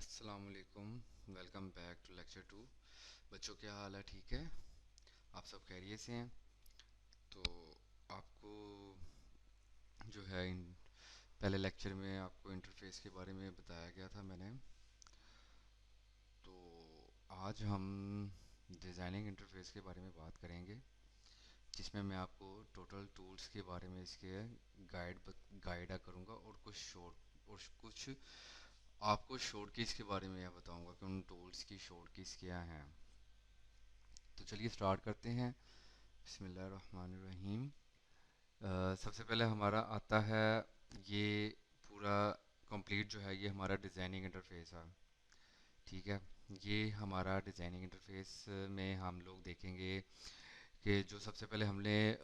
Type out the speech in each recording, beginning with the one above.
अस्सलाम वालेकुम। Welcome back to lecture 2। बच्चों, क्या हाल है? ठीक है? आप सब खैरियत से हैं? तो आपको जो है पहले लेक्चर में आपको इंटरफेस के बारे में बताया गया था मैंने। तो आज हम डिज़ाइनिंग इंटरफेस के बारे में बात करेंगे, जिसमें मैं आपको टोटल टूल्स के बारे में इसके गाइड करूँगा और कुछ आपको शॉर्ट कीज़ के बारे में यह बताऊँगा कि उन टूल्स की शॉर्ट कीज़ क्या हैं। तो चलिए स्टार्ट करते हैं। बिस्मिल्लाहिर्रहमानिर्रहीम। सबसे पहले हमारा आता है ये पूरा कंप्लीट जो है, ये हमारा डिज़ाइनिंग इंटरफेस है। ठीक है, ये हमारा डिज़ाइनिंग इंटरफेस में हम लोग देखेंगे कि जो सबसे पहले हमने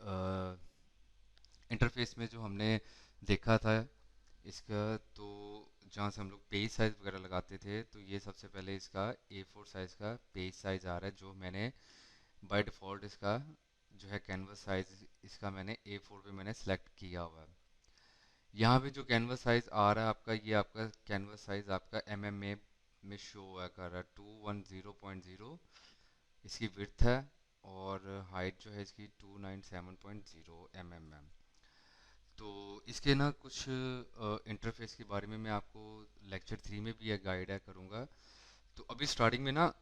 इंटरफेस में जो हमने देखा था इसका, तो जहाँ से हम लोग पेज साइज़ वगैरह लगाते थे, तो ये सबसे पहले इसका A4 साइज़ का पेज साइज़ आ रहा है, जो मैंने बाय डिफ़ॉल्ट इसका जो है कैनवस साइज़ इसका मैंने A4 पे मैंने सेलेक्ट किया हुआ है। यहाँ पे जो कैनवस साइज़ आ रहा है आपका, ये आपका कैनवस साइज़ आपका में शो हुआ कर रहा है 210.0 इसकी विड्थ है, और हाइट जो है इसकी 297.0 mm है। तो इसके ना कुछ इंटरफेस के बारे में मैं आपको लेक्चर 3 में भी एक गाइड है करूँगा। तो अभी स्टार्टिंग में ना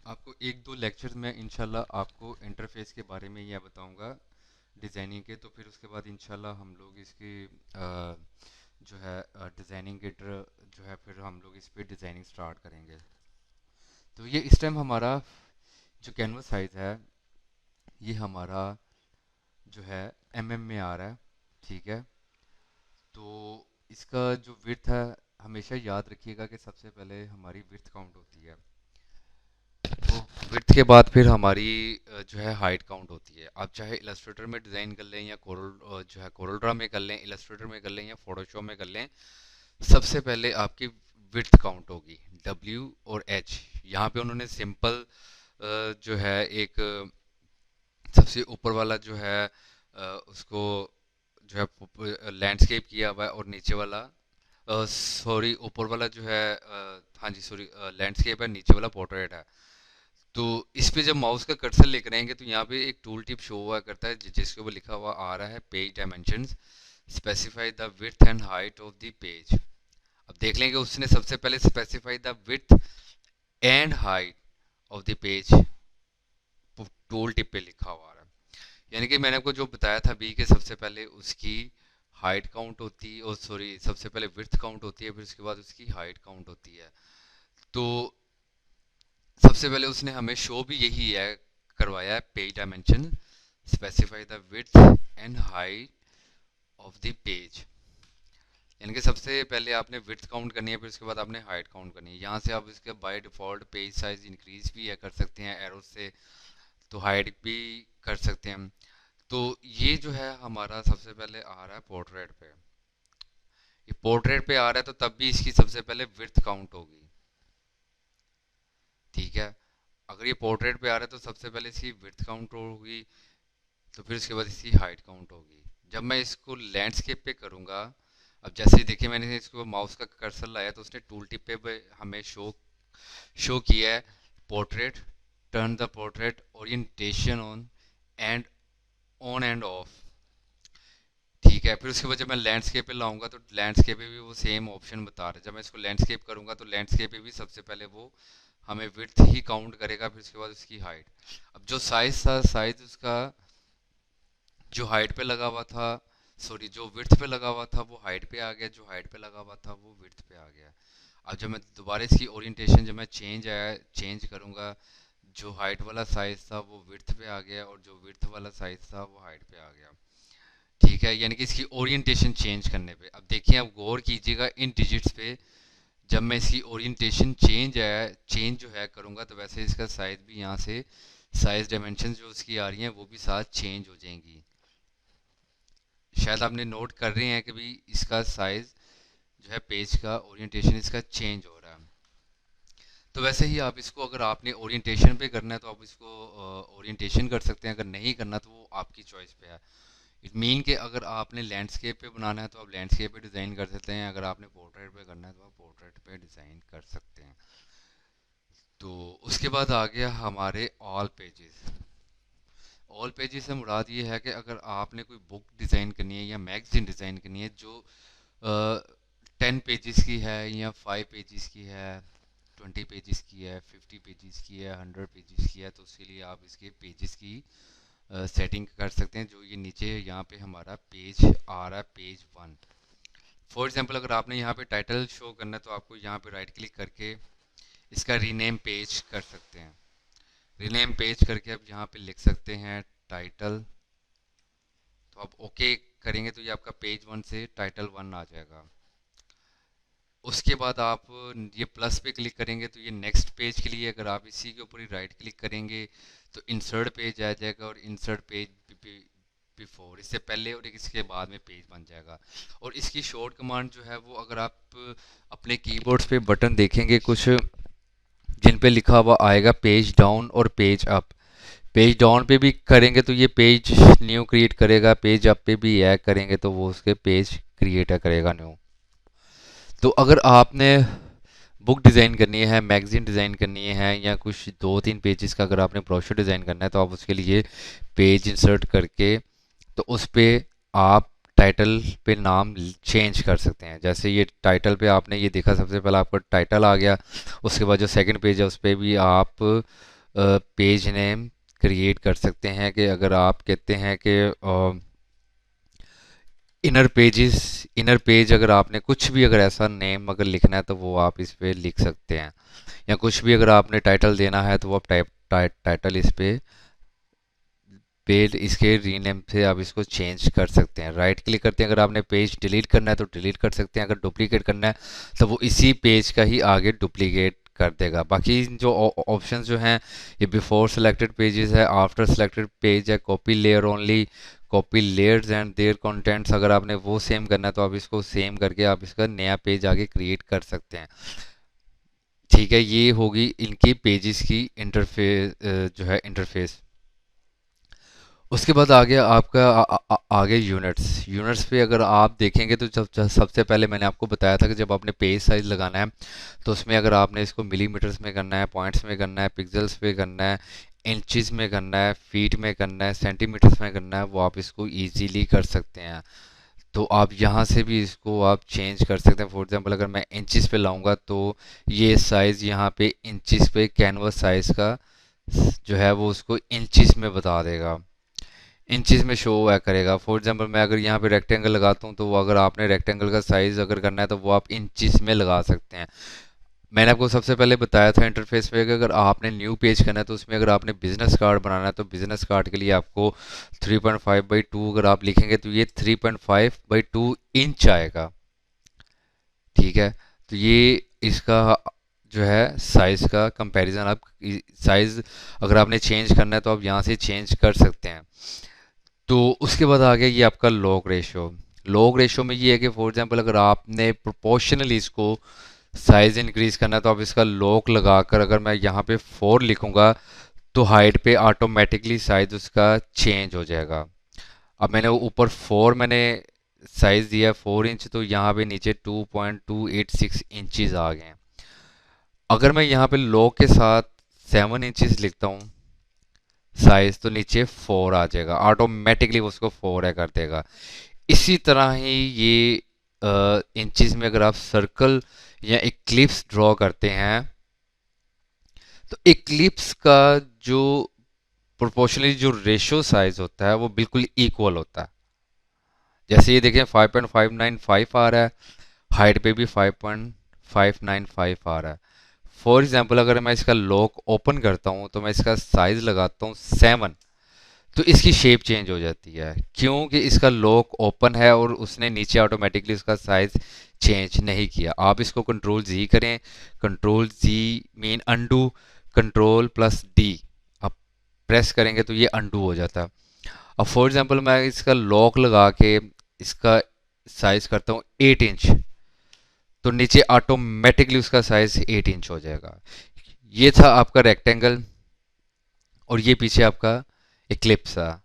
आपको एक दो लेक्चर में इंशाल्लाह आपको इंटरफेस के बारे में यह बताऊंगा डिज़ाइनिंग के। तो फिर उसके बाद इंशाल्लाह हम लोग इसकी जो है डिज़ाइनिंग के जो है फिर हम लोग इस पे डिज़ाइनिंग स्टार्ट करेंगे। तो ये इस टाइम हमारा जो कैनवस साइज़ है, ये हमारा जो है में आ रहा है। ठीक है, तो इसका जो विड्थ है, हमेशा याद रखिएगा कि सबसे पहले हमारी विड्थ काउंट होती है, तो विड्थ के बाद फिर हमारी जो है हाइट काउंट होती है। आप चाहे इलस्ट्रेटर में डिज़ाइन कर लें या कोरल जो है कोरल ड्रा में कर लें, इलस्ट्रेटर में कर लें या फोटोशॉप में कर लें, सबसे पहले आपकी विड्थ काउंट होगी W और H। यहाँ पे उन्होंने सिंपल जो है एक सबसे ऊपर वाला जो है उसको जो है लैंडस्केप किया हुआ है, और नीचे वाला सॉरी ऊपर वाला जो है हाँ जी सॉरी लैंडस्केप है, नीचे वाला पोर्ट्रेट है। तो इस पे जब माउस का कर्सर लेकर आएंगे तो यहाँ पे एक टूल टिप शो हुआ करता है, जिसके ऊपर लिखा हुआ आ रहा है page dimensions, specify the width and height of the page. अब देख लेंगे उसने सबसे पहले specify the width and height of the page tool tip पे लिखा हुआ है। यानी कि मैंने आपको जो बताया था बी के सबसे पहले उसकी हाइट काउंट होती है, और सॉरी सबसे पहले विड्थ काउंट होती है, फिर उसके बाद उसकी हाइट काउंट होती है। तो सबसे पहले उसने हमें शो भी यही है करवाया है, page dimension specify the width and height of the page. यानी कि सबसे पहले आपने विड्थ काउंट करनी है, फिर उसके बाद आपने हाइट काउंट करनी है। यहाँ से आप इसके by default page size increase भी है कर सकते हैं एरो से, तो हाइट भी कर सकते हैं। तो ये जो है हमारा सबसे पहले आ रहा है पोर्ट्रेट पे। ये पोर्ट्रेट पे आ रहा है तो तब भी इसकी सबसे पहले विड्थ काउंट होगी। ठीक है, अगर ये पोर्ट्रेट पे आ रहा है तो सबसे पहले इसकी विड्थ काउंट होगी, तो फिर उसके बाद इसकी हाइट काउंट होगी। जब मैं इसको लैंडस्केप पे करूँगा, अब जैसे ही देखिए मैंने इसको माउस का कर्सर लाया तो उसने टूल टिप पे हमें शो किया है portrait, turn the portrait, orientation on end of. ठीक है, फिर उसके बाद जब मैं लैंडस्केप पे लाऊंगा तो लैंडस्केप पे भी वो सेम ऑप्शन बता रहा है। जब मैं इसको लैंडस्केप करूंगा तो लैंडस्केप पे भी सबसे पहले वो हमें विड्थ ही काउंट करेगा, फिर उसके बाद उसकी हाइट। अब जो साइज था, साइज उसका जो हाइट पे लगा हुआ था, सॉरी जो विड्थ पे लगा हुआ था वो हाइट पे आ गया, जो हाइट पे लगा हुआ था वो विड्थ पे आ गया। अब जब मैं दोबारा इसकी ओरिएंटेशन जब मैं चेंज करूंगा, जो हाइट वाला साइज था वो विड्थ पे आ गया, और जो विड्थ वाला साइज था वो हाइट पे आ गया। ठीक है, यानी कि इसकी ओरिएंटेशन चेंज करने पे, अब देखिए आप गौर कीजिएगा इन डिजिट्स पे, जब मैं इसकी ओरिएंटेशन चेंज जो है करूँगा, तो वैसे इसका साइज भी यहाँ से साइज डायमेंशन जो उसकी आ रही हैं वो भी साथ चेंज हो जाएंगी। शायद आपने नोट कर रहे हैं कि भाई इसका साइज जो है पेज का ओरिएंटेशन इसका चेंज हो रहा है। तो वैसे ही आप इसको अगर आपने ओरिएंटेशन पे करना है तो आप इसको ओरिएंटेशन कर सकते हैं, अगर नहीं करना तो वो आपकी चॉइस पे है। इट मीन कि अगर आपने लैंडस्केप पे बनाना है तो आप लैंडस्केप पे डिज़ाइन कर सकते हैं, अगर आपने पोर्ट्रेट पे करना है तो आप पोर्ट्रेट पे डिज़ाइन कर सकते हैं। तो उसके बाद आ गया हमारे ऑल पेजेस। ऑल पेजेस से मुराद ये है कि अगर आपने कोई बुक डिज़ाइन करनी है या मैगज़ीन डिज़ाइन करनी है जो 10 पेजेस की है या 5 पेजेस की है, 20 पेजेस की है, 50 पेजेस की है, 100 पेजेस की है, तो उसके लिए आप इसके पेजेस की सेटिंग कर सकते हैं। जो ये नीचे यहाँ पे हमारा पेज आ रहा है, पेज 1। फॉर एग्जांपल अगर आपने यहाँ पे टाइटल शो करना है तो आपको यहाँ पे राइट क्लिक करके इसका रीनेम पेज कर सकते हैं। रीनेम पेज करके आप यहाँ पे लिख सकते हैं टाइटल। तो आप ओके करेंगे तो ये आपका पेज 1 से टाइटल 1 आ जाएगा। उसके बाद आप ये प्लस पे क्लिक करेंगे तो ये नेक्स्ट पेज के लिए, अगर आप इसी के ऊपर ही राइट क्लिक करेंगे तो इंसर्ट पेज आ जाएगा, और इंसर्ट पेज बिफोर, इससे पहले और इसके बाद में पेज बन जाएगा। और इसकी शॉर्ट कमांड जो है वो, अगर आप अपने कीबोर्ड्स पे बटन देखेंगे कुछ जिन पे लिखा हुआ आएगा पेज डाउन और पेज अप। पेज डाउन पे भी करेंगे तो ये पेज न्यू क्रिएट करेगा, पेज अप पे भी ऐड करेंगे तो वो उसके पेज क्रिएट करेगा न्यू। तो अगर आपने बुक डिज़ाइन करनी है, मैगज़ीन डिज़ाइन करनी है, या कुछ 2-3 पेजेस का अगर आपने ब्रोशर डिज़ाइन करना है तो आप उसके लिए पेज इंसर्ट करके तो उस पे आप टाइटल पे नाम चेंज कर सकते हैं। जैसे ये टाइटल पे आपने ये देखा, सबसे पहले आपका टाइटल आ गया, उसके बाद जो सेकंड पेज है उस पर भी आप पेज नेम क्रिएट कर सकते हैं। कि अगर आप कहते हैं कि इनर पेज, अगर आपने कुछ भी अगर ऐसा नेम अगर लिखना है तो वो आप इस पे लिख सकते हैं। या कुछ भी अगर आपने टाइटल देना है तो वो आप टाइटल इस पे पेज इसके रीनेम से आप इसको चेंज कर सकते हैं। राइट क्लिक करते हैं, अगर आपने पेज डिलीट करना है तो डिलीट कर सकते हैं, अगर डुप्लीकेट करना है तो वो इसी पेज का ही आगे डुप्लीकेट कर देगा। बाकी जो ऑप्शंस जो हैं, ये बिफोर सेलेक्टेड पेजेस है, आफ्टर सेलेक्टेड पेज है, copy layer only, copy layers and their contents, अगर आपने वो सेम करना है तो आप इसको सेम करके आप इसका नया पेज आगे क्रिएट कर सकते हैं। ठीक है, ये होगी इनकी पेजेस की इंटरफेस, जो है इंटरफेस। उसके बाद आ गया आपका आगे यूनिट्स। यूनिट्स पे अगर आप देखेंगे तो सबसे पहले मैंने आपको बताया था कि जब आपने पेज साइज लगाना है तो उसमें अगर आपने इसको मिलीमीटर्स में करना है, पॉइंट्स में करना है, पिक्सल्स में करना है, इंचेस में करना है, फीट में करना है, सेंटीमीटर्स में करना है, वो आप इसको इजीली कर सकते हैं। तो आप यहाँ से भी इसको आप चेंज कर सकते हैं। फॉर एग्जांपल अगर मैं इंचेस पे लाऊंगा तो ये साइज़ यहाँ पे इंचेस पे कैनवस साइज़ का जो है वो उसको इंचेस में बता देगा, इंचेस में शो हुआ करेगा। फॉर एग्जांपल मैं अगर यहाँ पे रेक्टेंगल लगाता हूँ तो वो, अगर आपने रेक्टेंगल का साइज़ अगर करना है तो वो आप इंचेस में लगा सकते हैं। मैंने आपको सबसे पहले बताया था इंटरफेस पे कि अगर आपने न्यू पेज करना है तो उसमें अगर आपने बिजनेस कार्ड बनाना है तो बिजनेस कार्ड के लिए आपको 3.5/2 अगर आप लिखेंगे तो ये 3.5/2 इंच आएगा। ठीक है, तो ये इसका जो है साइज़ का कंपैरिजन, आप साइज़ अगर आपने चेंज करना है तो आप यहाँ से चेंज कर सकते हैं। तो उसके बाद आ गया ये आपका लॉग रेशो। लॉग रेशो में ये है कि फॉर एग्जांपल अगर आपने प्रोपोर्शनली इसको साइज़ इंक्रीज करना है तो आप इसका लॉग लगाकर, अगर मैं यहाँ पे 4 लिखूंगा तो हाइट पे ऑटोमेटिकली साइज उसका चेंज हो जाएगा। अब मैंने ऊपर 4 मैंने साइज़ दिया 4 इंच, तो यहाँ पे नीचे 2.286 इंचज़ आ गए हैं। अगर मैं यहाँ पे लॉग के साथ 7 इंचज़ लिखता हूँ साइज, तो नीचे 4 आ जाएगा, ऑटोमेटिकली उसको 4 है कर देगा। इसी तरह ही ये इंचेस में अगर आप सर्कल या इक्लिप्स ड्रॉ करते हैं तो इक्लिप्स का जो प्रोपोर्शनली जो रेशो साइज होता है वो बिल्कुल इक्वल होता है। जैसे ये देखें 5.595 आ रहा है, हाइट पे भी 5.595 आ रहा है। फॉर एग्जांपल अगर मैं इसका लॉक ओपन करता हूँ तो मैं इसका साइज लगाता हूँ 7, तो इसकी शेप चेंज हो जाती है क्योंकि इसका लॉक ओपन है और उसने नीचे ऑटोमेटिकली उसका साइज चेंज नहीं किया। आप इसको कंट्रोल जी करें, control G mean undo, control plus D आप प्रेस करेंगे तो ये अनडू हो जाता है। अब फॉर एग्जांपल मैं इसका लॉक लगा के इसका साइज करता हूँ 8 इंच, तो नीचे ऑटोमेटिकली उसका साइज 8 इंच हो जाएगा। ये था आपका रेक्टेंगल और ये पीछे आपका इक्लिप्स था।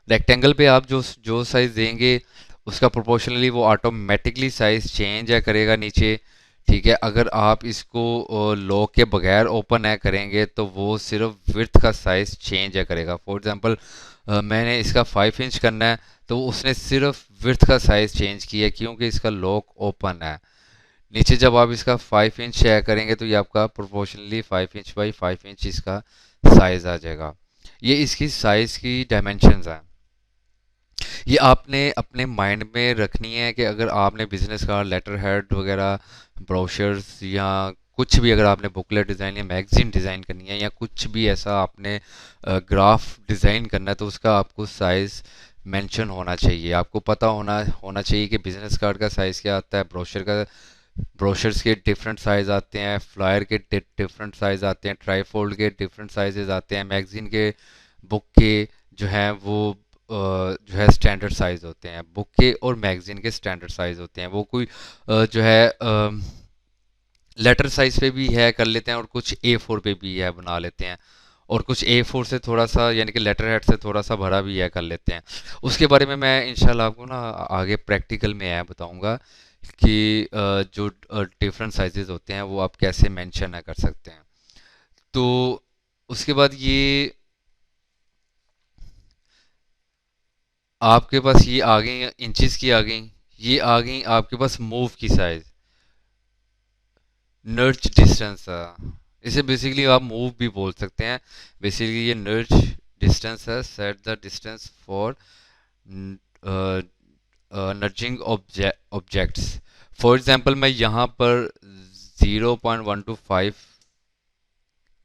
रेक्टेंगल पे आप जो जो साइज देंगे उसका प्रोपोर्शनली वो ऑटोमेटिकली साइज चेंज है करेगा नीचे। ठीक है, अगर आप इसको लॉक के बगैर ओपन है करेंगे तो वो सिर्फ विड्थ का साइज चेंज है करेगा। फॉर एग्जांपल मैंने इसका 5 इंच करना है तो उसने सिर्फ विड्थ का साइज चेंज किया है क्योंकि इसका लॉक ओपन है। नीचे जब आप इसका 5 इंच है करेंगे तो ये आपका प्रोपोर्शनली 5 इंच बाई 5 इंच इसका साइज आ जाएगा। ये इसकी साइज की डायमेंशंस हैं। ये आपने अपने माइंड में रखनी है कि अगर आपने बिजनेस का लेटर हेड वगैरह, ब्रोशर्स या कुछ भी, अगर आपने बुकलेट डिज़ाइन या मैगजीन डिज़ाइन करनी है या कुछ भी ऐसा आपने ग्राफ डिज़ाइन करना है तो उसका आपको साइज़ मेंशन होना चाहिए। आपको पता होना होना चाहिए कि बिजनेस कार्ड का साइज़ क्या आता है, ब्रोशर्स के डिफरेंट साइज़ आते हैं, फ्लायर के डिफरेंट साइज़ आते हैं, ट्राईफोल्ड के डिफरेंट साइजेस आते हैं, मैगजीन के, बुक के जो हैं वो जो है स्टैंडर्ड साइज़ होते हैं। बुक के और मैगजीन के स्टैंडर्ड साइज़ होते हैं। वो कोई जो है लेटर साइज़ पे भी है कर लेते हैं और कुछ A4 पे भी है बना लेते हैं, और कुछ A4 से थोड़ा सा यानी कि लेटर हेड से थोड़ा सा भरा भी है कर लेते हैं। उसके बारे में मैं इंशाल्लाह आपको ना आगे प्रैक्टिकल में है बताऊंगा कि जो डिफरेंट साइजेस होते हैं वो आप कैसे मेंशन है कर सकते हैं। तो उसके बाद ये आपके पास ये आ गई इंचेस की आ गई, ये आ गई आपके पास मूव की साइज, नर्च डिस्टेंस। इसे बेसिकली आप मूव भी बोल सकते हैं। बेसिकली ये नर्च डिस्टेंस है, set the distance for nudging objects. For example मैं यहाँ पर 0.125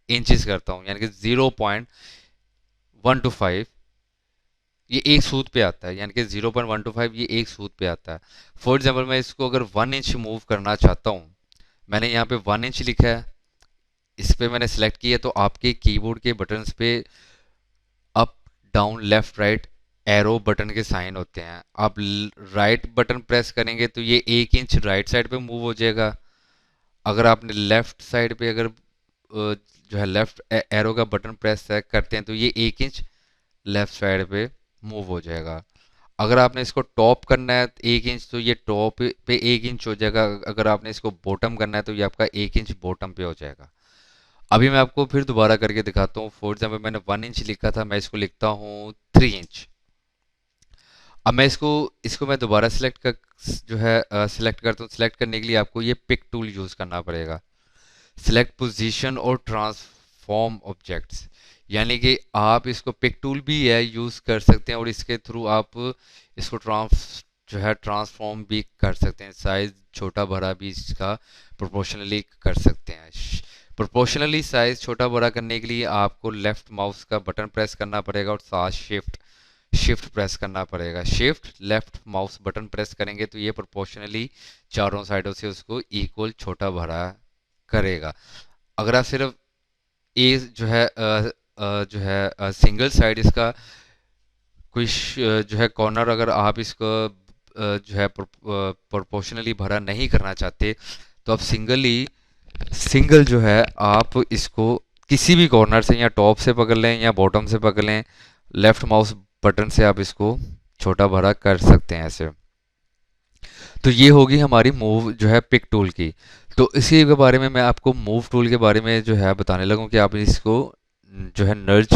इंचेस करता हूँ, यानी कि 0.125 ये एक सूत पे आता है, यानी कि 0.125 ये एक सूत पे आता है। फॉर एग्जाम्पल मैं इसको अगर 1 इंच मूव करना चाहता हूँ, मैंने यहाँ पे 1 इंच लिखा है, इस पे मैंने सेलेक्ट किया तो आपके कीबोर्ड के बटन्स पे up down left right arrow button के साइन होते हैं। आप राइट बटन प्रेस करेंगे तो ये 1 इंच राइट साइड पे मूव हो जाएगा। अगर आपने लेफ्ट साइड पे अगर जो है लेफ्ट एरो का बटन प्रेस करते हैं तो ये 1 इंच लेफ्ट साइड पे मूव हो जाएगा। अगर आपने इसको टॉप करना है 1 इंच तो ये टॉप पे 1 इंच हो जाएगा। अगर आपने इसको बॉटम करना है तो ये आपका 1 इंच बॉटम पे हो जाएगा। अभी मैं आपको फिर दोबारा करके दिखाता हूँ। फॉर एग्जाम्पल मैंने 1 इंच लिखा था, मैं इसको लिखता हूँ 3 इंच। अब मैं इसको इसको मैं दोबारा सिलेक्ट कर जो है सिलेक्ट करता हूँ। सिलेक्ट करने के लिए आपको ये पिक टूल यूज़ करना पड़ेगा। सिलेक्ट पोजीशन और ट्रांसफॉर्म ऑब्जेक्ट्स, यानी कि आप इसको पिक टूल भी है यूज़ कर सकते हैं और इसके थ्रू आप इसको जो है ट्रांसफॉर्म भी कर सकते हैं। साइज छोटा बड़ा भी इसका प्रोपोर्शनली कर सकते हैं। प्रोपोर्शनली साइज छोटा बड़ा करने के लिए आपको लेफ्ट माउस का बटन प्रेस करना पड़ेगा और साथ शिफ्ट शिफ्ट प्रेस करना पड़ेगा। Shift left mouse button press करेंगे तो ये प्रोपोर्शनली चारों साइडों से उसको इक्वल छोटा बड़ा करेगा। अगर आप सिर्फ ए जो है सिंगल साइड इसका कोई जो है कॉर्नर अगर आप इसको जो है प्रोपोर्शनली भरा नहीं करना चाहते तो आप सिंगल जो है आप इसको किसी भी कॉर्नर से या टॉप से पकड़ लें या बॉटम से पकड़ लें, लेफ्ट माउस बटन से आप इसको छोटा बड़ा कर सकते हैं ऐसे। तो ये होगी हमारी मूव जो है पिक टूल की। तो इसी के बारे में मैं आपको मूव टूल के बारे में जो है बताने लगूँ कि आप इसको जो है नर्ज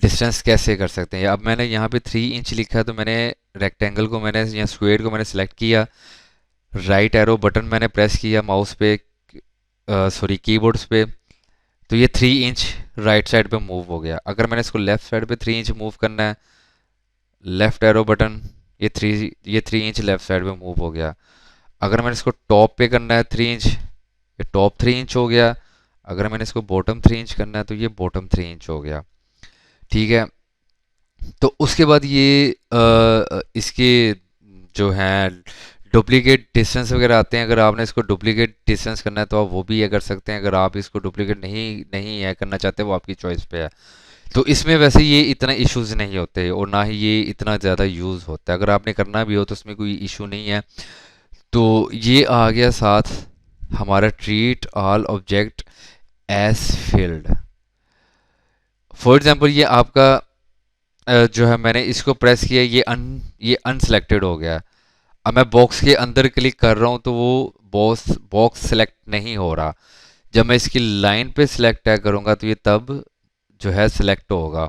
डिस्टेंस कैसे कर सकते हैं। अब मैंने यहाँ पे 3 इंच लिखा है तो मैंने रेक्टेंगल को मैंने या स्क्वायर को मैंने सेलेक्ट किया, राइट एरो बटन मैंने प्रेस किया माउस पे सॉरी कीबोर्ड्स पे, तो ये 3 इंच राइट साइड पे मूव हो गया। अगर मैंने इसको लेफ्ट साइड पे 3 इंच मूव करना है, लेफ्ट एरो बटन, ये 3 इंच लेफ्ट साइड पे मूव हो गया। अगर मैंने इसको टॉप पे करना है 3 इंच, ये टॉप 3 इंच हो गया। अगर मैंने इसको बॉटम 3 इंच करना है तो ये बॉटम 3 इंच हो गया। ठीक है, तो उसके बाद ये इसके जो हैं डुप्लीकेट डिस्टेंस वगैरह आते हैं। अगर आपने इसको डुप्लीकेट डिस्टेंस करना है तो आप वो भी ये कर सकते हैं। अगर आप इसको डुप्लीकेट नहीं नहीं है करना चाहते वो आपकी चॉइस पे है। तो इसमें वैसे ये इतना इश्यूज नहीं होते और ना ही ये इतना ज़्यादा यूज़ होता है। अगर आपने करना भी हो तो उसमें कोई इशू नहीं है। तो ये आ गया साथ हमारा treat all object as field. For example ये आपका जो है मैंने इसको प्रेस किया, ये अनसिलेक्टेड हो गया। अब मैं बॉक्स के अंदर क्लिक कर रहा हूँ तो वो बॉक्स बॉक्स सेलेक्ट नहीं हो रहा। जब मैं इसकी लाइन पे सिलेक्ट टैग करूँगा तो ये तब जो है सिलेक्ट होगा।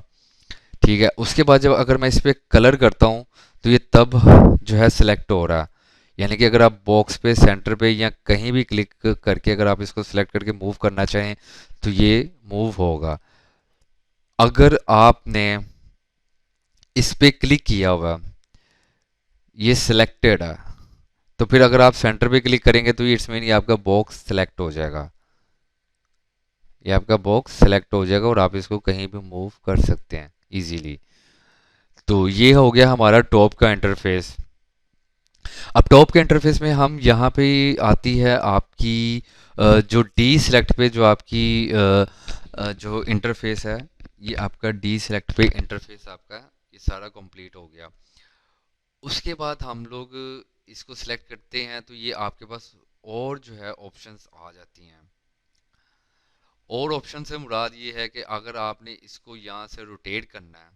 ठीक है, उसके बाद जब अगर मैं इस पे कलर करता हूँ तो ये तब जो है सिलेक्ट हो रहा है। यानी कि अगर आप बॉक्स पे सेंटर पे या कहीं भी क्लिक करके अगर आप इसको सिलेक्ट करके मूव करना चाहें तो ये मूव होगा। अगर आपने इस पे क्लिक किया हुआ, ये सिलेक्टेड है, तो फिर अगर आप सेंटर पे क्लिक करेंगे तो ये इट्स मीन ये आपका बॉक्स सेलेक्ट हो जाएगा। ये आपका बॉक्स सेलेक्ट हो जाएगा और आप इसको कहीं भी मूव कर सकते हैं इजीली। तो ये हो गया हमारा टॉप का इंटरफेस। अब टॉप के इंटरफेस में हम यहाँ पे आती है आपकी जो डी सिलेक्ट पे जो आपकी जो इंटरफेस है, ये आपका डी सिलेक्ट पे इंटरफेस आपका ये सारा कंप्लीट हो गया। उसके बाद हम लोग इसको सिलेक्ट करते हैं तो ये आपके पास और जो है ऑप्शंस आ जाती हैं। और ऑप्शन से मुराद ये है कि अगर आपने इसको यहाँ से रोटेट करना है,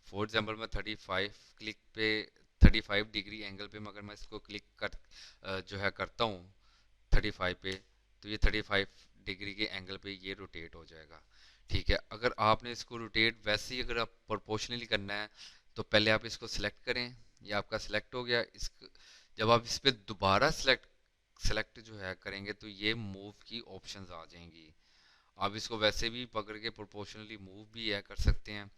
फॉर एग्जांपल मैं 35 क्लिक पे 35 डिग्री एंगल पे अगर मैं इसको क्लिक कर जो है करता हूँ 35 पे, तो ये 35 डिग्री के एंगल पे ये रोटेट हो जाएगा। ठीक है, अगर आपने इसको रोटेट वैसे ही अगर आप प्रोपोर्शनली करना है तो पहले आप इसको सिलेक्ट करें। ये आपका सिलेक्ट हो गया। इस जब आप इस पे दोबारा सिलेक्ट सेलेक्ट जो है करेंगे तो ये मूव की ऑप्शंस आ जाएंगी। आप इसको वैसे भी पकड़ के प्रोपोर्शनली मूव भी है कर सकते हैं,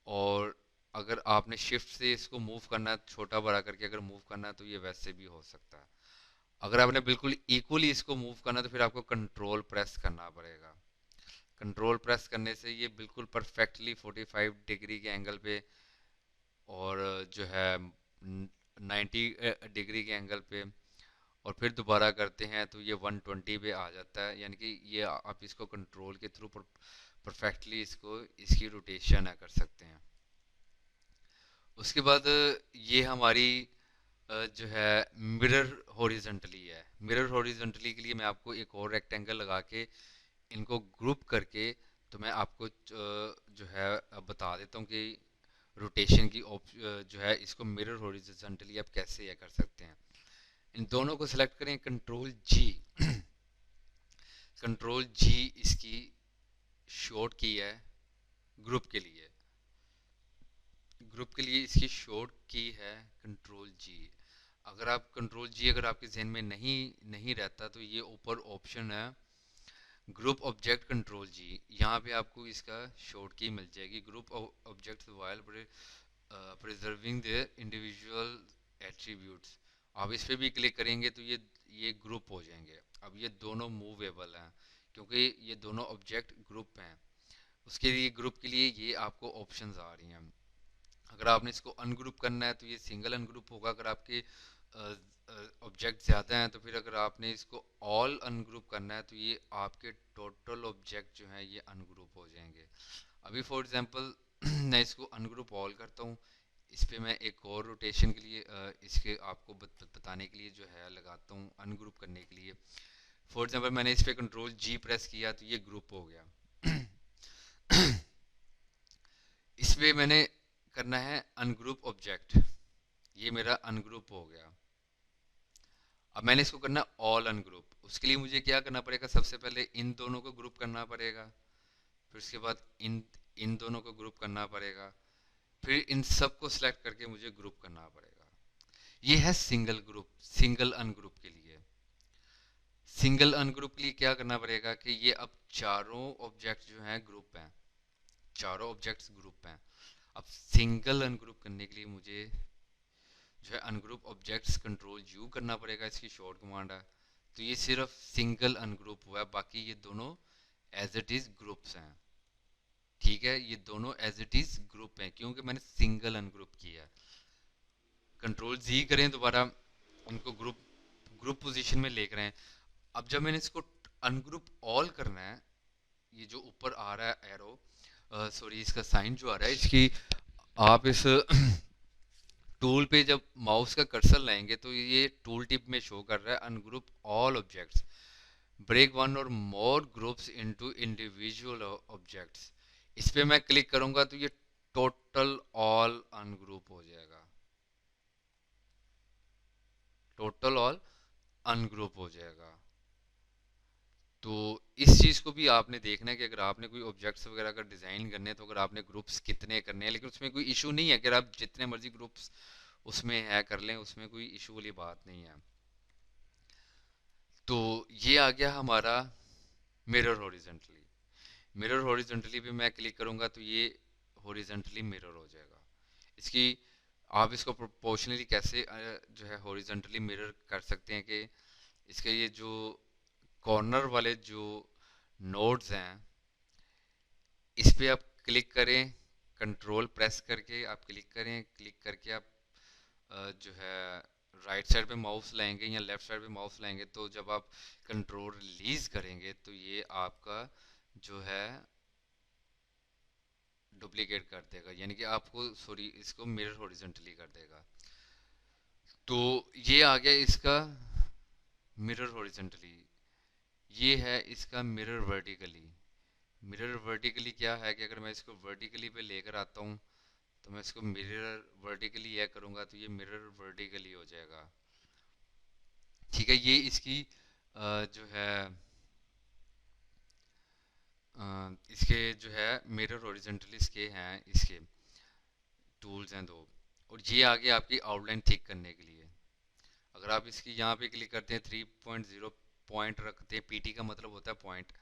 और अगर आपने शिफ्ट से इसको मूव करना है छोटा बड़ा करके अगर मूव करना है तो ये वैसे भी हो सकता है। अगर आपने बिल्कुल इक्वली इसको मूव करना है तो फिर आपको कंट्रोल प्रेस करना पड़ेगा। कंट्रोल प्रेस करने से ये बिल्कुल परफेक्टली 45 डिग्री के एंगल पे और जो है 90 डिग्री के एंगल पे, और फिर दोबारा करते हैं तो ये 120 पे आ जाता है। यानी कि ये आप इसको कंट्रोल के थ्रू परफेक्टली इसको इसकी रोटेशन है कर सकते हैं। उसके बाद ये हमारी जो है मिरर हॉरिजॉन्टली है। मिरर हॉरिजॉन्टली के लिए मैं आपको एक और रेक्टेंगल लगा के इनको ग्रुप करके तो मैं आपको जो है बता देता हूँ कि रोटेशन की जो है इसको मिरर हॉरिजॉन्टली आप कैसे ये कर सकते हैं। इन दोनों को सिलेक्ट करें, कंट्रोल जी। कंट्रोल जी इसकी शॉर्ट की है ग्रुप के लिए। ग्रुप के लिए इसकी शॉर्ट की है कंट्रोल जी। अगर आप कंट्रोल जी अगर आपके जहन में नहीं नहीं रहता तो ये ऊपर ऑप्शन है ग्रुप ऑब्जेक्ट कंट्रोल जी, यहाँ पे आपको इसका शॉर्ट की मिल जाएगी, group objects while preserving the individual attributes. आप इस पे भी क्लिक करेंगे तो ये ग्रुप हो जाएंगे। अब ये दोनों मूवेबल हैं क्योंकि ये दोनों ऑब्जेक्ट ग्रुप हैं। उसके लिए ग्रुप के लिए ये आपको ऑप्शंस आ रही हैं। अगर आपने इसको अनग्रुप करना है तो ये सिंगल अनग्रुप होगा। अगर आपके ऑब्जेक्ट ज़्यादा हैं तो फिर अगर आपने इसको ऑल अनग्रुप करना है तो ये आपके टोटल ऑब्जेक्ट जो हैं ये अनग्रुप हो जाएंगे। अभी फॉर एग्जांपल मैं इसको अनग्रुप ऑल करता हूँ। इस पे मैं एक और रोटेशन के लिए इसके आपको बताने के लिए जो है लगाता हूँ अनग्रुप करने के लिए। फॉर एग्जांपल मैंने इस पे कंट्रोल जी प्रेस किया तो ये ग्रुप हो गया। इस पे मैंने करना है अनग्रुप ऑब्जेक्ट, ये मेरा अनग्रुप हो गया। अब मैंने इसको करना ऑल अनग्रुप। उसके लिए मुझे क्या करना पड़ेगा, सबसे पहले इन दोनों को ग्रुप करना पड़ेगा, फिर उसके बाद इन इन दोनों को ग्रुप करना पड़ेगा, फिर इन सब को सिलेक्ट करके मुझे ग्रुप करना पड़ेगा। ये है सिंगल ग्रुप। सिंगल अनग्रुप के लिए, सिंगल अनग्रुप के लिए क्या करना पड़ेगा कि ये अब चारों ऑब्जेक्ट जो हैं ग्रुप हैं, चारों ऑब्जेक्ट्स ग्रुप हैं। अब सिंगल अनग्रुप करने के लिए मुझे जो है अनग्रुप ऑब्जेक्ट्स कंट्रोल यू करना पड़ेगा, इसकी शॉर्ट कमांड है। तो ये सिर्फ सिंगल अनग्रुप हुआ है, बाकी ये दोनों एज इट इज ग्रुप्स हैं। ठीक है, ये दोनों एज इट इज ग्रुप हैं क्योंकि मैंने सिंगल अनग्रुप किया है। कंट्रोल जी करें दोबारा, इनको ग्रुप ग्रुप पोजीशन में लेकर आए। अब जब मैंने इसको अनग्रुप ऑल करना है, ये जो ऊपर आ रहा है एरो, सॉरी इसका साइन जो आ रहा है इसकी, आप इस टूल पे जब माउस का कर्सर लाएंगे तो ये टूल टिप में शो कर रहा है ungroup all objects, break one or more groups into individual objects. इस पे मैं क्लिक करूंगा तो ये टोटल ऑल अनग्रुप हो जाएगा, टोटल ऑल अनग्रुप हो जाएगा। तो इस चीज़ को भी आपने देखना है कि अगर आपने कोई ऑब्जेक्ट्स वगैरह का डिज़ाइन करने हैं तो अगर आपने ग्रुप्स कितने करने हैं, लेकिन उसमें कोई इशू नहीं है, अगर आप जितने मर्जी ग्रुप्स उसमें है कर लें, उसमें कोई इशू वाली बात नहीं है। तो ये आ गया हमारा मिरर हॉरिजेंटली। मिरर हॉरिजेंटली भी मैं क्लिक करूंगा तो ये हॉरिजेंटली मिरर हो जाएगा। इसकी आप इसको प्रोपोर्शनली कैसे जो है हॉरिजेंटली मिरर कर सकते हैं कि इसके ये जो कॉर्नर वाले जो नोड्स हैं इस पे आप क्लिक करें, कंट्रोल प्रेस करके आप क्लिक करें, क्लिक करके आप जो है राइट साइड पे माउस लाएंगे या लेफ्ट साइड पे माउस लाएंगे तो जब आप कंट्रोल रिलीज करेंगे तो ये आपका जो है डुप्लीकेट कर देगा, यानी कि आपको सॉरी इसको मिरर हॉरिजॉन्टली कर देगा। तो ये आ गया इसका मिरर हॉरिजॉन्टली। ये है इसका मिरर वर्टिकली। मिरर वर्टिकली क्या है कि अगर मैं इसको वर्टिकली पे लेकर आता हूँ तो मैं इसको मिरर वर्टिकली यह करूँगा तो ये मिरर वर्टिकली हो जाएगा। ठीक है, ये इसकी जो है इसके जो है मिरर हॉरिजॉन्टली इसके हैं, इसके टूल्स हैं दो। और ये आगे आपकी आउटलाइन थिक करने के लिए अगर आप इसकी यहाँ पे क्लिक करते हैं 3.0 पॉइंट रखते हैं, पीटी का मतलब होता है पॉइंट,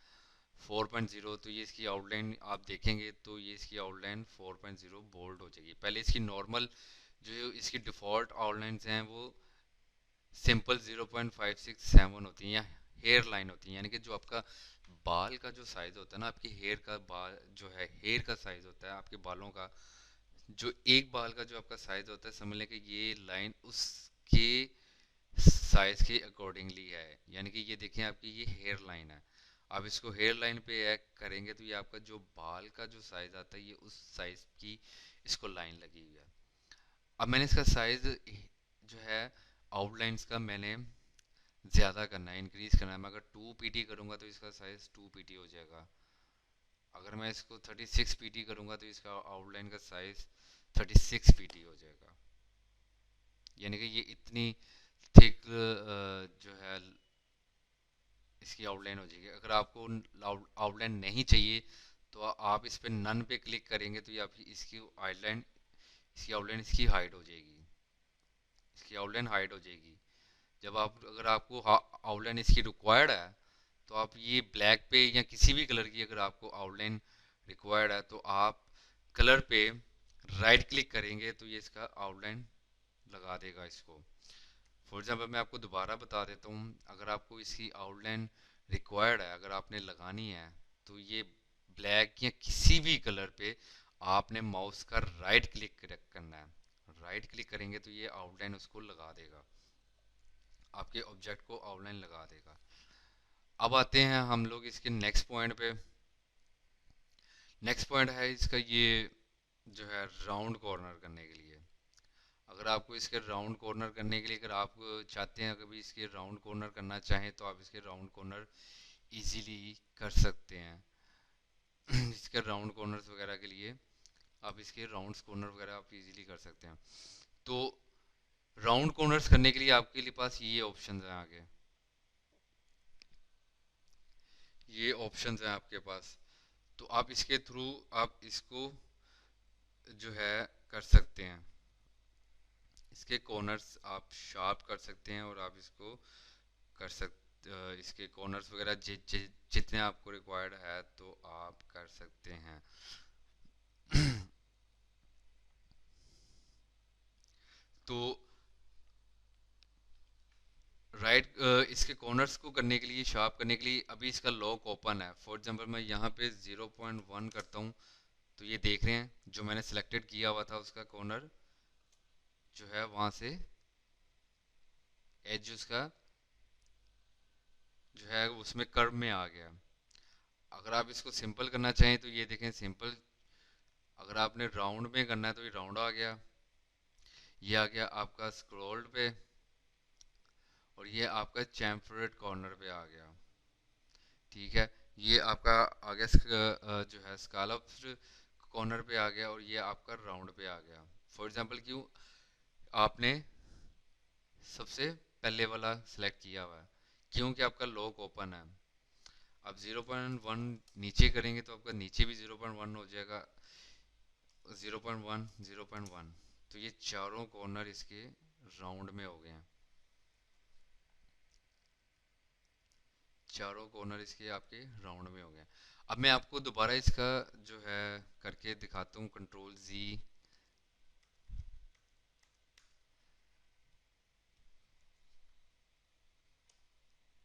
4.0 तो ये इसकी आउटलाइन आप देखेंगे तो ये इसकी आउटलाइन 4.0 बोल्ड हो जाएगी। पहले इसकी नॉर्मल जो इसकी डिफ़ॉल्ट आउटलाइंस हैं वो सिंपल 0.567 होती हैं या हेयर लाइन होती हैं, यानी कि जो आपका बाल का जो साइज़ होता है ना, आपकी हेयर का बाल जो है हेयर का साइज़ होता है आपके बालों का, जो एक बाल का जो आपका साइज़ होता है समझ लें कि ये लाइन उसके साइज़ के अकॉर्डिंगली है। यानी कि ये देखें आपकी ये हेयर लाइन है, आप इसको हेयर लाइन पे करेंगे तो ये आपका जो बाल का जो साइज़ आता है ये उस साइज़ की इसको लाइन लगी हुई है। अब मैंने इसका साइज़ जो है आउटलाइंस का मैंने ज़्यादा करना है, इंक्रीज़ करना है। मैं अगर 2 पीटी करूँगा तो इसका साइज़ 2 पीटी हो जाएगा। अगर मैं इसको 36 पीटी करूँगा तो इसका आउटलाइन का साइज़ 36 पीटी हो जाएगा। यानी कि ये इतनी थिक जो है इसकी आउटलाइन हो जाएगी। अगर आपको आउटलाइन नहीं चाहिए तो आप इस पर नन पे क्लिक करेंगे तो ये आपकी इसकी आउटलाइन इसकी हाइड हो जाएगी, इसकी आउटलाइन हाइड हो जाएगी। जब आप अगर आपको आउटलाइन इसकी रिक्वायर्ड है तो आप ये ब्लैक पे या किसी भी कलर की अगर आपको आउटलाइन रिक्वायर्ड है तो आप कलर पे राइट क्लिक करेंगे तो ये इसका आउटलाइन लगा देगा इसको। फॉर एग्जाम्पल मैं आपको दोबारा बता देता हूँ, अगर आपको इसकी आउटलाइन रिक्वायर्ड है, अगर आपने लगानी है तो ये ब्लैक या किसी भी कलर पे आपने माउस का राइट क्लिक करना है। राइट क्लिक करेंगे तो ये आउटलाइन उसको लगा देगा, आपके ऑब्जेक्ट को आउटलाइन लगा देगा। अब आते हैं हम लोग इसके नेक्स्ट पॉइंट पे। नेक्स्ट पॉइंट है इसका ये जो है राउंड कॉर्नर करने के लिए। अगर आपको इसके राउंड कॉर्नर करने के लिए अगर आप चाहते हैं कभी इसके राउंड कॉर्नर करना चाहें तो आप इसके राउंड कॉर्नर इजीली कर सकते हैं। इसके राउंड कॉर्नर्स वगैरह के लिए आप इसके राउंड कॉर्नर वगैरह आप इजीली कर सकते हैं। तो राउंड कॉर्नर्स करने के लिए आपके लिए पास ये ऑप्शन हैं आगे, ये ऑप्शंस हैं आपके पास। तो आप इसके थ्रू आप इसको जो है कर सकते हैं, इसके कॉर्नर्स आप शार्प कर सकते हैं और आप इसको कर सकते, इसके कॉर्नर्स वगैरह जितने आपको रिक्वायर्ड है तो आप कर सकते हैं। तो राइट इसके कॉर्नर्स को करने के लिए शार्प करने के लिए अभी इसका लॉक ओपन है। फॉर एग्जांपल मैं यहाँ पे 0.1 करता हूँ तो ये देख रहे हैं जो मैंने सिलेक्टेड किया हुआ था उसका कॉर्नर जो है वहाँ से एज उसका जो है उसमें कर्व में आ गया। अगर आप इसको सिंपल करना चाहें तो ये देखें सिंपल, अगर आपने राउंड में करना है तो ये राउंड आ गया, ये आ गया आपका स्क्रोल्ड पे और ये आपका चैम्फर्ड कॉर्नर पे आ गया। ठीक है, ये आपका आ गया जो है स्कालप कॉर्नर पे आ गया और ये आपका राउंड पे आ गया। फॉर एग्जांपल क्यों आपने सबसे पहले वाला सिलेक्ट किया हुआ है, क्योंकि आपका लॉक ओपन है। अब 0.1 नीचे करेंगे तो आपका नीचे भी 0.1 हो जाएगा, 0.1 0.1, तो ये चारों कॉर्नर इसके राउंड में हो गए हैं। चारों कॉर्नर इसके आपके राउंड में हो गए। अब मैं आपको दोबारा इसका जो है करके दिखाता हूँ। कंट्रोल जी,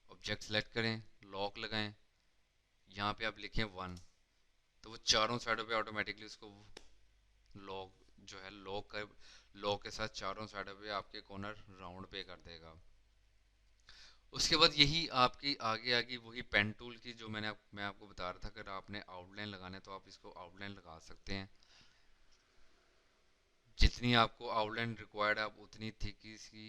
ऑब्जेक्ट सेलेक्ट करें, लॉक लगाएं, यहाँ पे आप लिखें 1, तो वो चारों साइडों पे ऑटोमेटिकली उसको लॉक जो है लॉक के साथ चारों साइडों पे आपके कॉर्नर राउंड पे कर देगा। उसके बाद यही आपकी आगे आगे वही पेन टूल की जो मैं आपको बता रहा था, अगर आपने आउटलाइन लगाना है तो आप इसको आउटलाइन लगा सकते हैं। जितनी आपको आउटलाइन रिक्वायर्ड है आप उतनी थिक इसकी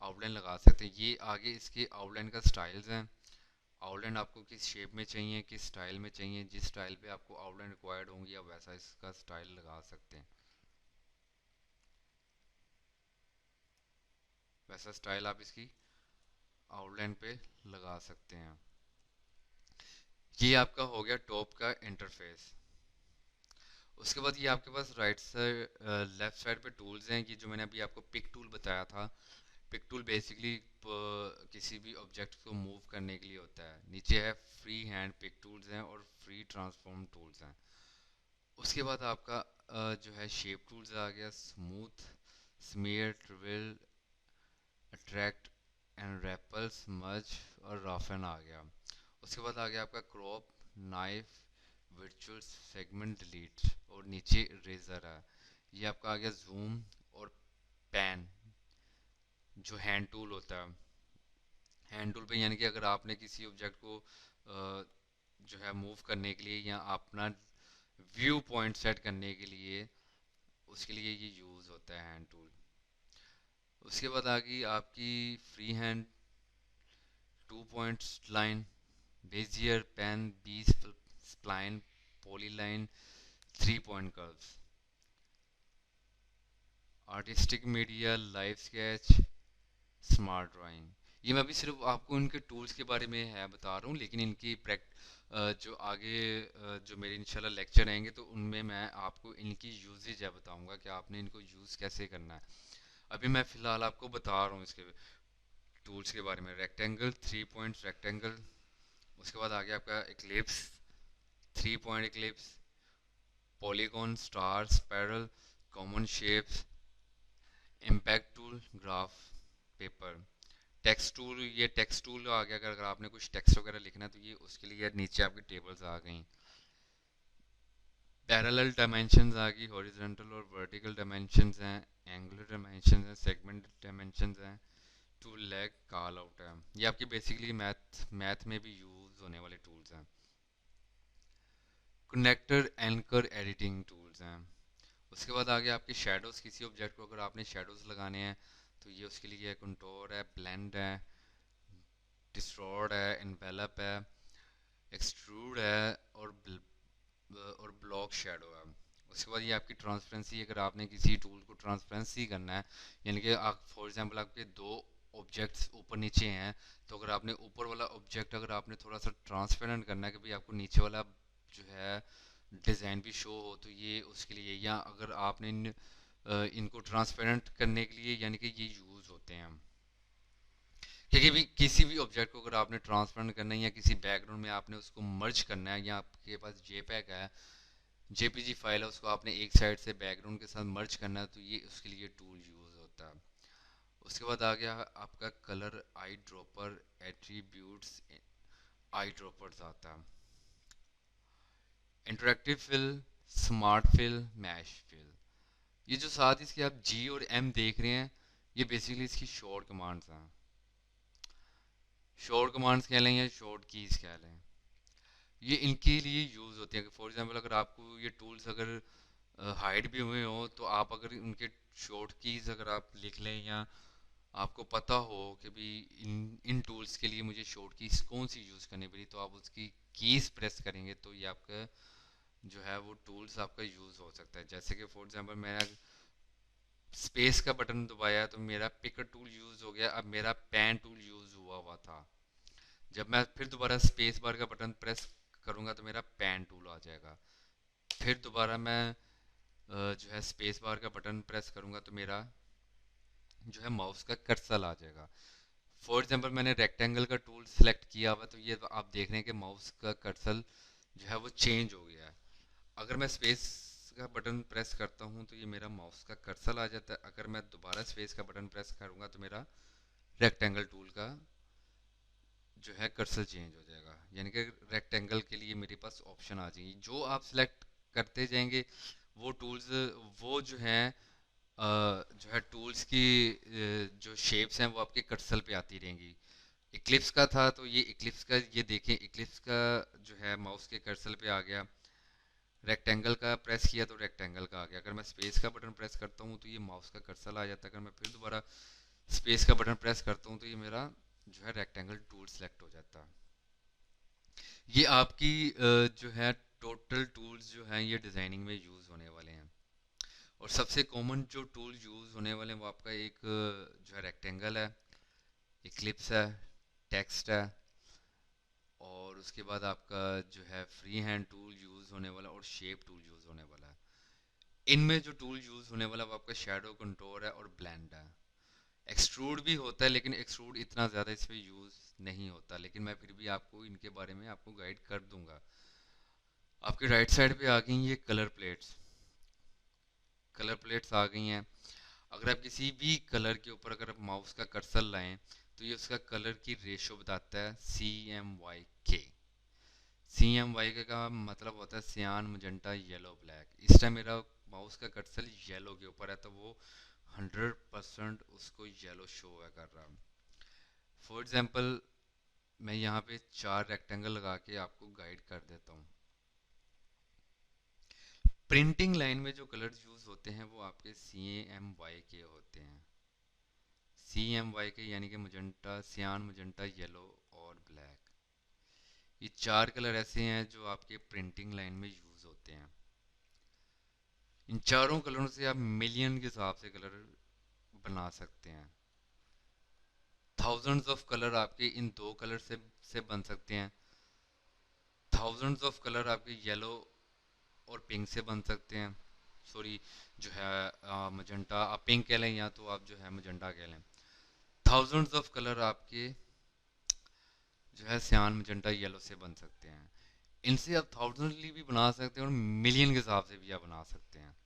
आउटलाइन लगा सकते हैं। ये आगे इसके आउटलाइन का स्टाइल्स हैं। आउटलाइन आपको किस शेप में चाहिए, किस स्टाइल में चाहिए, जिस स्टाइल पे आपको आउटलाइन रिक्वायर्ड होंगी आप वैसा इसका स्टाइल लगा सकते हैं। वैसा स्टाइल आप इसकी आउटलाइन पे लगा सकते हैं। ये आपका हो गया टॉप का इंटरफेस। उसके बाद ये आपके पास राइट साइड लेफ्ट साइड पे टूल्स हैं। ये जो मैंने अभी आपको पिक टूल बताया था, पिक टूल बेसिकली किसी भी ऑब्जेक्ट को मूव करने के लिए होता है। नीचे है फ्री हैंड पिक टूल्स हैं और फ्री ट्रांसफॉर्म टूल्स हैं। उसके बाद आपका जो है शेप टूल्स आ गया, smooth, smear, trowel, attract and repels, merge और रफन आ गया। उसके बाद आ गया आपका crop, knife, virtual segment, delete और नीचे रेजर है। ये आपका आ गया जूम और पैन जो हैंड टूल होता है। हैंड टूल पे यानी कि अगर आपने किसी ऑब्जेक्ट को जो है मूव करने के लिए या अपना व्यू पॉइंट सेट करने के लिए, उसके लिए ये यूज़ होता है हैंड टूल। उसके बाद आ गई आपकी free hand, 2 points line, Bezier, pen, B spline, polyline, 3 point curves, artistic media, live sketch, smart drawing. ये मैं अभी सिर्फ आपको इनके टूल्स के बारे में है बता रहा हूँ, लेकिन इनकी जो आगे जो मेरे इंशाल्लाह लेक्चर आएंगे तो उनमें मैं आपको इनकी यूजेज है बताऊंगा कि आपने इनको यूज़ कैसे करना है। अभी मैं फ़िलहाल आपको बता रहा हूँ इसके टूल्स के बारे में। Rectangle, 3 points rectangle. उसके बाद आ गया आपका Eclipse, 3 point Eclipse, polygon, star, spiral, common shapes, impact tool, graph, paper, text tool. ये टेक्स्ट टूल आ गया, अगर आपने कुछ टेक्स्ट वगैरह लिखना है तो ये उसके लिए नीचे आपकी टेबल्स आ गई। पैरेलल डायमेंशंस आ गई, हॉरिजॉन्टल और वर्टिकल डायमेंशंस हैं, एंगुलर डायमेंशंस हैं, सेगमेंट डायमेंशंस हैं, टू लेग कॉल आउट है। ये आपकी बेसिकली मैथ में भी यूज़ होने वाले टूल्स हैं। कनेक्टर, एंकर, एडिटिंग टूल्स हैं। उसके बाद आगे आपके शेडोज़, किसी ऑब्जेक्ट को अगर आपने शेडोज़ लगाने हैं तो ये उसके लिए कंटूर है, ब्लेंड है, डिस्टॉर्ट है, इन्वेलप है, एक्सट्रूड है और ब्लॉक शेडो है। उसके बाद ये आपकी ट्रांसपेरेंसी, अगर आपने किसी टूल को ट्रांसपेरेंसी करना है, यानी कि आप फॉर एग्जांपल आपके दो ऑब्जेक्ट्स ऊपर नीचे हैं, तो अगर आपने ऊपर वाला ऑब्जेक्ट अगर आपने थोड़ा सा ट्रांसपेरेंट करना है कि भाई आपको नीचे वाला जो है डिज़ाइन भी शो हो, तो ये उसके लिए, या अगर आपने इनको ट्रांसपेरेंट करने के लिए यानी कि ये यूज़ होते हैं। क्योंकि भी किसी भी ऑब्जेक्ट को अगर आपने ट्रांसपेरेंट करना है या किसी बैकग्राउंड में आपने उसको मर्ज करना है, या आपके पास जेपैग है, जेपीजी फाइल है, उसको आपने एक साइड से बैकग्राउंड के साथ मर्ज करना है, तो ये उसके लिए टूल यूज़ होता है। उसके बाद आ गया आपका colour, eye dropper, attributes, eye droppers आता है, interactive fill, smart fill, mesh fill. ये जो साथ इसके आप जी और एम देख रहे हैं, ये बेसिकली इसकी शॉर्ट कमांड्स हैं। शॉर्ट कमांड्स कह लें या शॉर्ट कीज कह लें, ये इनके लिए यूज़ होती हैं। फॉर एग्जांपल अगर आपको ये टूल्स अगर हाइड भी हुए हो, तो आप अगर उनके शॉर्ट कीज अगर आप लिख लें, या आपको पता हो कि भी इन इन टूल्स के लिए मुझे शॉर्ट कीज कौन सी यूज़ करनी पड़ी, तो आप उसकी कीज प्रेस करेंगे तो ये आपका जो है वो टूल्स आपका यूज़ हो सकता है। जैसे कि फॉर एग्जांपल मैंने स्पेस का बटन दबाया तो मेरा पिकर टूल यूज़ हो गया, अब मेरा पेन टूल यूज़ हुआ हुआ था। जब मैं फिर दोबारा स्पेस बार का बटन प्रेस करूँगा तो मेरा पेन टूल आ जाएगा। फिर दोबारा मैं जो है स्पेस बार का बटन प्रेस करूँगा तो मेरा जो है माउस का कर्सर आ जाएगा। फॉर एग्जांपल मैंने रेक्टेंगल का टूल सेलेक्ट किया हुआ तो ये तो आप देख रहे हैं कि माउस का कर्सर जो है वो चेंज हो गया है। अगर मैं स्पेस का बटन प्रेस करता हूँ तो ये मेरा माउस का कर्सर आ जाता है। अगर मैं दोबारा स्पेस का बटन प्रेस करूँगा तो मेरा रेक्टेंगल टूल का जो है कर्सर चेंज हो जाएगा। यानी कि रेक्टेंगल के लिए मेरे पास ऑप्शन आ जाएंगी, जो आप सिलेक्ट करते जाएंगे वो टूल्स, वो जो है जो है टूल्स की जो शेप्स हैं वो आपके कर्सर पे आती रहेंगी। इक्लिप्स का था तो ये इक्लिप्स का, ये देखें इक्लिप्स का जो है माउस के कर्सर पे आ गया। रेक्टेंगल का प्रेस किया तो रेक्टेंगल का आ गया। अगर मैं स्पेस का बटन प्रेस करता हूँ तो ये माउस का कर्सर आ जाता है। अगर मैं फिर दोबारा स्पेस का बटन प्रेस करता हूँ तो ये मेरा जो है रेक्टेंगल टूल सेलेक्ट हो जाता है। ये आपकी जो है टोटल टूल्स जो हैं ये डिज़ाइनिंग में यूज़ होने वाले हैं। और सबसे कॉमन जो टूल यूज़ होने वाले हैं वो आपका एक जो है रेक्टेंगल है, इक्लिप्स है, टेक्स्ट है, और उसके बाद आपका जो है फ्री हैंड टूल यूज़ होने वाला और शेप टूल यूज़ होने वाला है। इनमें जो टूल यूज़ होने वाला वो आपका शेडो कंटूर है और ब्लेंड है। एक्सट्रूड भी होता है लेकिन एक्सट्रूड इतना ज़्यादा इस पर यूज़ नहीं होता, लेकिन मैं फिर भी आपको इनके बारे में आपको गाइड कर दूंगा। आपके राइट साइड पे आ गई ये कलर प्लेट्स। कलर प्लेट्स आ गई हैं। अगर आप किसी भी कलर के ऊपर अगर आप माउस का कर्सर लाएं तो ये उसका कलर की रेशो बताता है, CMYK। CMYK का मतलब होता है सियान, मजेंटा, येलो, ब्लैक। इस टाइम मेरा माउस का कर्सर येलो के ऊपर है तो वो 100% उसको येलो शो है कर रहा है। फॉर एग्जांपल मैं यहाँ पे 4 रेक्टेंगल लगा के आपको गाइड कर देता हूँ। प्रिंटिंग लाइन में जो कलर्स यूज होते हैं वो आपके CMYK होते हैं। CMYK यानी कि मजेंटा, सियान, मजेंटा, येलो और ब्लैक। ये 4 कलर ऐसे हैं जो आपके प्रिंटिंग लाइन में यूज होते हैं। इन चारों कलरों से आप मिलियन के हिसाब से कलर बना सकते हैं। थाउजेंड्स ऑफ कलर आपके इन दो कलर से बन सकते हैं। थाउजेंड्स ऑफ कलर आपके येलो और पिंक से बन सकते हैं। सॉरी, जो है मजेंटा आप पिंक कह लें या तो आप जो है मजेंटा कह लें। थाउजेंड्स ऑफ कलर आपके जो है सियान, मजेंटा, येलो से बन सकते हैं। इनसे आप थाउजेंडली भी बना सकते हैं और मिलियन के हिसाब से भी आप बना सकते हैं।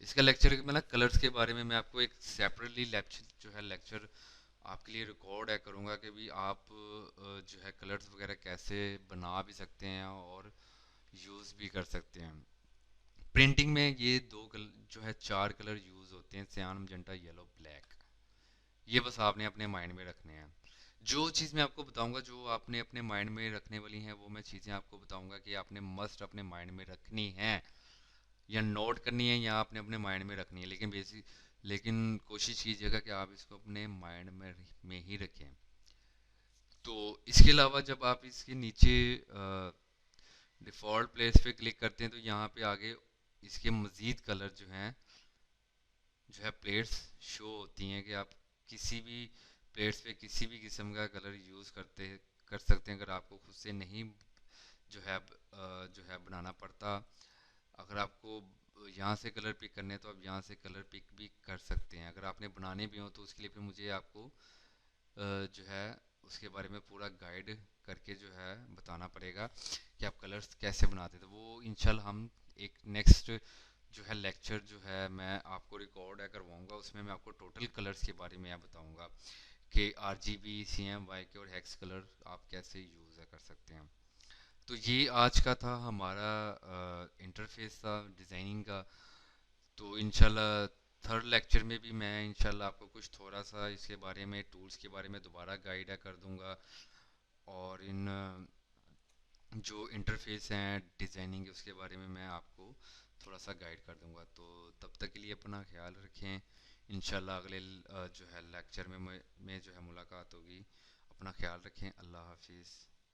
इसका लेक्चर मतलब कलर्स के बारे में मैं आपको एक सेपरेटली लेक्चर जो है लेक्चर आपके लिए रिकॉर्ड है करूँगा कि भी आप जो है कलर्स वगैरह कैसे बना भी सकते हैं और यूज़ भी कर सकते हैं। प्रिंटिंग में ये दो कलर जो है 4 कलर यूज़ होते हैं, सियान, मजेंटा, येलो, ब्लैक। ये बस आपने अपने माइंड में रखने हैं। जो चीज़ मैं आपको बताऊंगा जो आपने अपने माइंड में रखने वाली हैं वो मैं चीज़ें आपको बताऊंगा कि आपने मस्ट अपने माइंड में रखनी है या नोट करनी है या आपने अपने माइंड में रखनी है, लेकिन कोशिश कीजिएगा कि आप इसको अपने माइंड में ही रखें। तो इसके अलावा जब आप इसके नीचे डिफ़ॉल्ट प्लेस पे क्लिक करते हैं तो यहाँ पे आगे इसके मज़ीद कलर जो है प्लेट्स शो होती हैं कि आप किसी भी प्लेट्स पे किसी भी किस्म का कलर यूज़ कर सकते हैं। अगर आपको खुद से नहीं जो है बनाना पड़ता, अगर आपको यहाँ से कलर पिक करने हैं तो आप यहाँ से कलर पिक भी कर सकते हैं। अगर आपने बनाने भी हो तो उसके लिए फिर मुझे आपको जो है उसके बारे में पूरा गाइड करके जो है बताना पड़ेगा कि आप कलर्स कैसे बनाते थे। वो इंशाल्लाह हम एक नेक्स्ट जो है लेक्चर जो है मैं आपको रिकॉर्ड है करवाऊँगा, उसमें मैं आपको टोटल कलर्स के बारे में बताऊँगा कि RGB, CMYK और हेक्स कलर आप कैसे यूज़ कर सकते हैं। तो ये आज का था हमारा इंटरफेस था डिज़ाइनिंग का। तो इंशाल्लाह थर्ड लेक्चर में भी मैं इंशाल्लाह आपको कुछ थोड़ा सा इसके बारे में टूल्स के बारे में दोबारा गाइड कर दूंगा, और इन जो इंटरफेस हैं डिज़ाइनिंग उसके बारे में मैं आपको थोड़ा सा गाइड कर दूंगा। तो तब तक के लिए अपना ख्याल रखें। इंशाल्लाह अगले जो है लेक्चर में जो है मुलाकात होगी। अपना ख्याल रखें। अल्लाह हाफिज़।